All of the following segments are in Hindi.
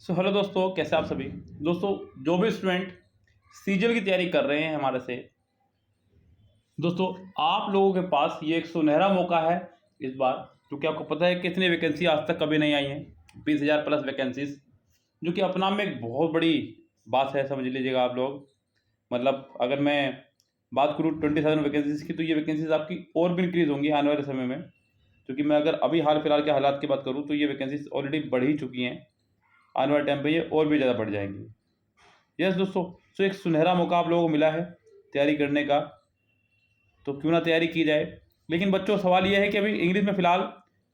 हेलो दोस्तों, कैसे आप सभी। दोस्तों, जो भी स्टूडेंट सीजीएल की तैयारी कर रहे हैं हमारे से, दोस्तों आप लोगों के पास ये एक सुनहरा मौका है इस बार, क्योंकि आपको पता है कितनी वैकेंसी आज तक कभी नहीं आई हैं। 20,000 प्लस वैकेंसीज, जो कि अपना में एक बहुत बड़ी बात है, समझ लीजिएगा आप लोग। मतलब अगर मैं बात करूँ 20,000 वैकेंसीज की, तो ये वैकेंसीज आपकी और भी इंक्रीज़ होंगी आने वाले समय में। क्योंकि मैं अगर अभी हाल फिलहाल के हालात की बात करूँ, तो ये वैकेंसीज ऑलरेडी बढ़ ही चुकी हैं। आने वाले टाइम पे ये और भी ज़्यादा बढ़ जाएंगी। यस दोस्तों, सो एक सुनहरा मौका आप लोगों को मिला है तैयारी करने का, तो क्यों ना तैयारी की जाए। लेकिन बच्चों, सवाल ये है कि अभी इंग्लिश में फ़िलहाल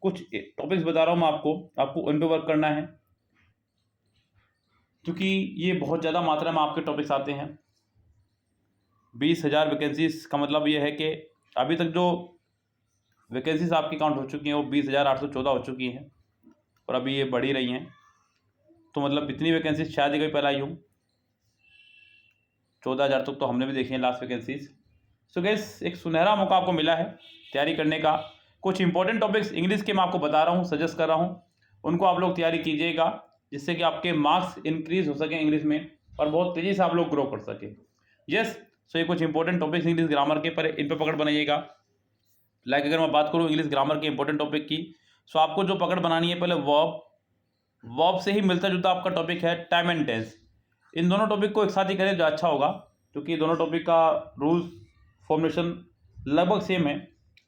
कुछ टॉपिक्स बता रहा हूँ मैं आपको उन पे वर्क करना है, क्योंकि ये बहुत ज़्यादा मात्रा में आपके टॉपिक्स आते हैं। 20,000 वैकेंसीज का मतलब ये है कि अभी तक जो वैकेंसीज आपकी काउंट हो चुकी हैं वो 20,814 हो चुकी हैं, और अभी ये बढ़ ही रही हैं। तो मतलब इतनी वैकेंसीज शायद ही कभी पहले आई हूँ। 14,000 तक तो हमने भी देखी हैं लास्ट वैकेंसीज। सो गैस, एक सुनहरा मौका आपको मिला है तैयारी करने का। कुछ इंपॉर्टेंट टॉपिक्स इंग्लिश के मैं आपको बता रहा हूँ, सजेस्ट कर रहा हूँ, उनको आप लोग तैयारी कीजिएगा, जिससे कि आपके मार्क्स इंक्रीज हो सकें इंग्लिश में, और बहुत तेज़ी से आप लोग ग्रो कर सकें। यस, सो ये कुछ इंपॉर्टेंट टॉपिक्स इंग्लिश ग्रामर के, पर इन पर पकड़ बनाइएगा। लाइक अगर मैं बात करूँ इंग्लिश ग्रामर के इंपॉर्टेंट टॉपिक की, सो आपको जो पकड़ बनानी है, पहले वर्ब से ही मिलता जुलता आपका टॉपिक है टाइम एंड टेंस। इन दोनों टॉपिक को एक साथ ही करें जो अच्छा होगा, क्योंकि दोनों टॉपिक का रूल्स फॉर्मुलेशन लगभग सेम है।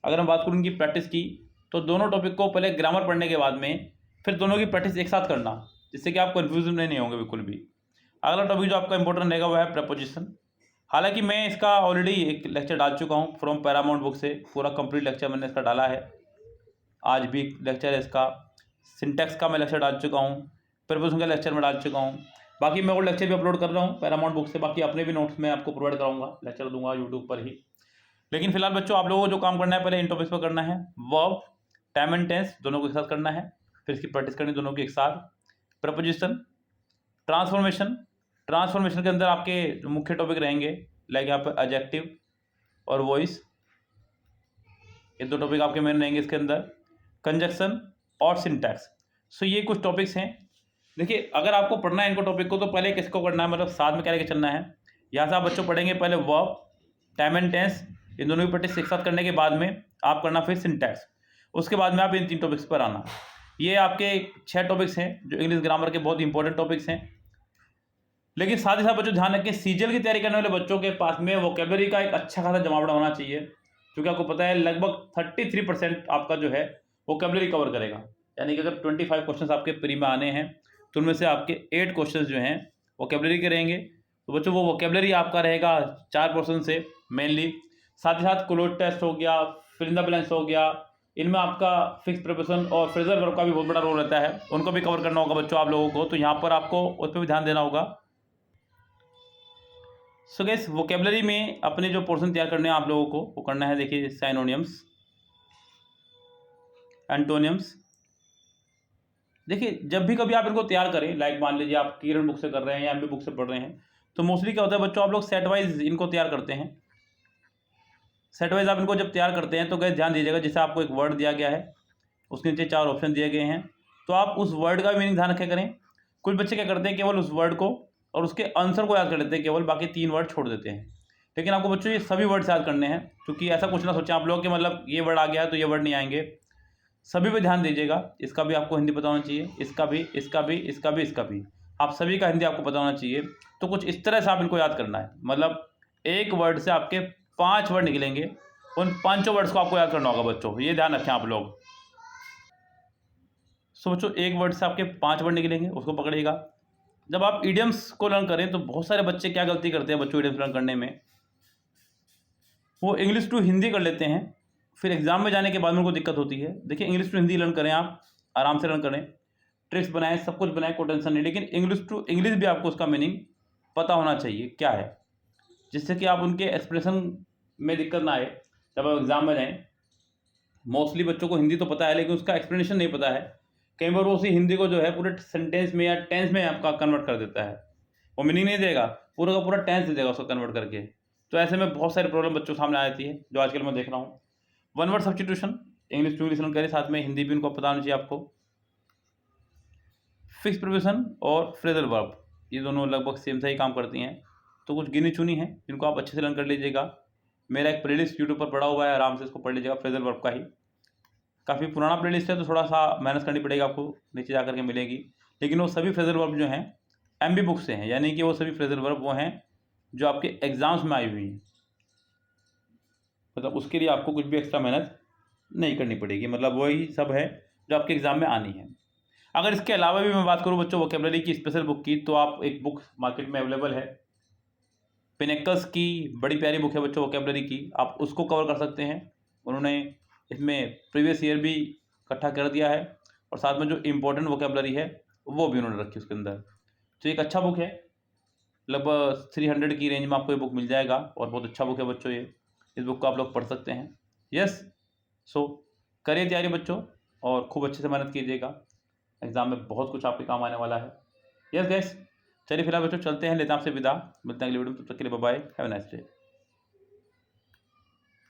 अगर मैं बात करूँ इनकी प्रैक्टिस की, तो दोनों टॉपिक को पहले ग्रामर पढ़ने के बाद में फिर दोनों की प्रैक्टिस एक साथ करना, जिससे कि आप कन्फ्यूजन में नहीं होंगे बिल्कुल भी। अगला टॉपिक जो आपका इंपॉर्टेंट रहेगा वो है प्रपोजिशन। हालांकि मैं इसका ऑलरेडी एक लेक्चर डाल चुका हूँ फ्रॉम पैरामाउंट बुक से, पूरा कंप्लीट लेक्चर मैंने इसका डाला है। आज भी लेक्चर है इसका। सिंटैक्स का मैं लेक्चर डाल चुका हूँ, प्रपोजिशन का लेक्चर मैं डाल चुका हूँ। बाकी मैं वो लेक्चर भी अपलोड कर रहा हूँ पैरामाउंट बुक से। बाकी अपने भी नोट्स मैं आपको प्रोवाइड कराऊंगा, लेक्चर दूंगा यूट्यूब पर ही। लेकिन फिलहाल बच्चों, आप लोगों को जो काम करना है, पहले इन टॉपिक्स पर करना है। वर्ब, टाइम एंड टेंस दोनों को एक साथ करना है, फिर इसकी प्रैक्टिस करनी दोनों की एक साथ। प्रपोजिशन, ट्रांसफॉर्मेशन के अंदर आपके जो मुख्य टॉपिक रहेंगे, लाइक यहाँ पर एडजेक्टिव और वॉइस, ये दो टॉपिक आपके मेन रहेंगे इसके अंदर। कंजक्शन और सिंटैक्स। सो ये कुछ टॉपिक्स हैं। देखिए, अगर आपको पढ़ना है इनको टॉपिक को, तो पहले किसको करना है, मतलब साथ में क्या लेके चलना है। यहाँ से आप बच्चों पढ़ेंगे पहले वर्ब, टाइम एंड टेंस, इन दोनों की प्रैक्टिस एक साथ करने के बाद में आप करना फिर सिंटैक्स। उसके बाद में आप इन 3 टॉपिक्स पर आना। ये आपके 6 टॉपिक्स हैं जो इंग्लिश ग्रामर के बहुत इंपॉर्टेंट टॉपिक्स हैं। लेकिन साथ ही साथ बच्चों ध्यान रखें, सीजीएल की तैयारी करने वाले बच्चों के पास में वोकेबलरी का एक अच्छा खासा जमावड़ा होना चाहिए, क्योंकि आपको पता है लगभग 33% आपका जो है वोकेबलरी कवर करेगा। यानी कि अगर 25 क्वेश्चन आपके प्री में आने हैं, तो उनमें से आपके 8 क्वेश्चन जो हैं वोकेबलरी के रहेंगे। तो बच्चों, वो वोकेबलरी आपका रहेगा 4 पोर्शन से मेनली। साथ ही साथ क्लोज टेस्ट हो गया, फिल इन द ब्लैंक्स हो गया, इनमें आपका फिक्स प्रिपोजिशन और फ्रेजल वर्ब का भी बहुत बड़ा रोल रहता है, उनको भी कवर करना होगा बच्चों आप लोगों को। तो यहाँ पर आपको उस पर भी ध्यान देना होगा। सो गाइस, वोकेबलरी में अपने जो पोर्शन तैयार करने हैं आप लोगों को, वो करना है, देखिए, साइनोनियम्स, एंटोनियम्स। देखिए, जब भी कभी आप इनको तैयार करें, लाइक मान लीजिए आप किरण बुक से कर रहे हैं या एमबी बुक से पढ़ रहे हैं, तो मोस्टली क्या होता है बच्चों, आप लोग सेट वाइज इनको तैयार करते हैं। सेट वाइज आप इनको जब तैयार करते हैं, तो गाइस ध्यान दीजिएगा, जैसे आपको एक वर्ड दिया गया है, उसके नीचे 4 ऑप्शन दिए गए हैं, तो आप उस वर्ड का मीनिंग ध्यान रखा करें। कुछ बच्चे क्या करते हैं, केवल उस वर्ड को और उसके आंसर को याद कर लेते हैं केवल, बाकी 3 वर्ड छोड़ देते हैं। लेकिन आपको बच्चों ये सभी वर्ड्स याद करने हैं, क्योंकि ऐसा कुछ ना सोचें आप लोग कि मतलब ये वर्ड आ गया है तो ये वर्ड नहीं आएंगे। सभी पे ध्यान दीजिएगा। इसका भी आपको हिंदी पता होना चाहिए, इसका भी, इसका भी, इसका भी, इसका भी, आप सभी का हिंदी आपको पता होना चाहिए। तो कुछ इस तरह से आप इनको याद करना है, मतलब एक वर्ड से आपके 5 वर्ड निकलेंगे, उन 5 वर्ड्स को आपको याद करना होगा बच्चों, ये ध्यान रखें आप लोग। सो बच्चों, एक वर्ड से आपके 5 वर्ड निकलेंगे, उसको पकड़िएगा। जब आप इडियम्स को लर्न करें, तो बहुत सारे बच्चे क्या गलती करते हैं बच्चों इडियम्स लर्न करने में, वो इंग्लिश टू हिंदी कर लेते हैं, फिर एग्जाम में जाने के बाद में उनको दिक्कत होती है। देखिए, इंग्लिश टू हिंदी लर्न करें, आप आराम से लर्न करें, ट्रिक्स बनाएं, सब कुछ बनाएं, कोई टेंशन नहीं, लेकिन इंग्लिश टू इंग्लिश भी आपको उसका मीनिंग पता होना चाहिए क्या है, जिससे कि आप उनके एक्सप्रेशन में दिक्कत ना आए जब आप एग्जाम में जाएँ। मोस्टली बच्चों को हिंदी तो पता है, लेकिन उसका एक्सप्लेनेशन नहीं पता है। कई बार वो उसी हिंदी को जो है पूरे सेंटेंस में या टेंस में आपका कन्वर्ट कर देता है, वो मीनिंग नहीं देगा, पूरा का पूरा टेंस दे देगा उसको कन्वर्ट करके। तो ऐसे में बहुत सारी प्रॉब्लम बच्चों सामने आ जाती है, जो आजकल मैं देख रहा हूँ। One word substitution, English to English learn करें, साथ में हिंदी भी उनको पता होना चाहिए आपको। फिक्स प्रीपोजिशन और फ्रेजल वर्ब ये दोनों लगभग सेम सा ही काम करती हैं, तो कुछ गिनी चुनी हैं जिनको आप अच्छे से लर्न कर लीजिएगा। मेरा एक प्लेलिस्ट यूट्यूब पर पड़ा हुआ है, आराम से इसको पढ़ लीजिएगा, फ्रेजल वर्ब का ही। काफ़ी पुराना प्लेलिस्ट है तो थोड़ा सा मेहनत करनी पड़ेगी आपको, नीचे जा करके मिलेगी। लेकिन वो सभी फ्रेजल वर्ब जो हैं MB बुक से हैं, यानी कि वो सभी फ्रेजल वर्ब वो हैं जो आपके एग्जाम्स में आई हुई हैं। मतलब उसके लिए आपको कुछ भी एक्स्ट्रा मेहनत नहीं करनी पड़ेगी, मतलब वही सब है जो आपके एग्ज़ाम में आनी है। अगर इसके अलावा भी मैं बात करूँ बच्चों वोकेबलरी की स्पेशल बुक की, तो आप एक बुक मार्केट में अवेलेबल है, पिनेकल्स की बड़ी प्यारी बुक है बच्चों वोकेबलरी की, आप उसको कवर कर सकते हैं। उन्होंने इसमें प्रीवियस ईयर भी इकट्ठा कर दिया है और साथ में जो इम्पोर्टेंट वोकेबलरी है वो भी उन्होंने रखी उसके अंदर। तो एक अच्छा बुक है, लगभग 300 की रेंज में आपको ये बुक मिल जाएगा और बहुत अच्छा बुक है बच्चों ये। इस बुक को आप लोग पढ़ सकते हैं। यस, सो करिए तैयारी बच्चों और खूब अच्छे से मेहनत कीजिएगा, एग्ज़ाम में बहुत कुछ आपके काम आने वाला है। यस गैस, चलिए फिलहाल बच्चों चलते हैं, लेते हैं आपसे विदा, मिलते हैं अगली वीडियो में, तब तक के लिए bye bye, have a nice day.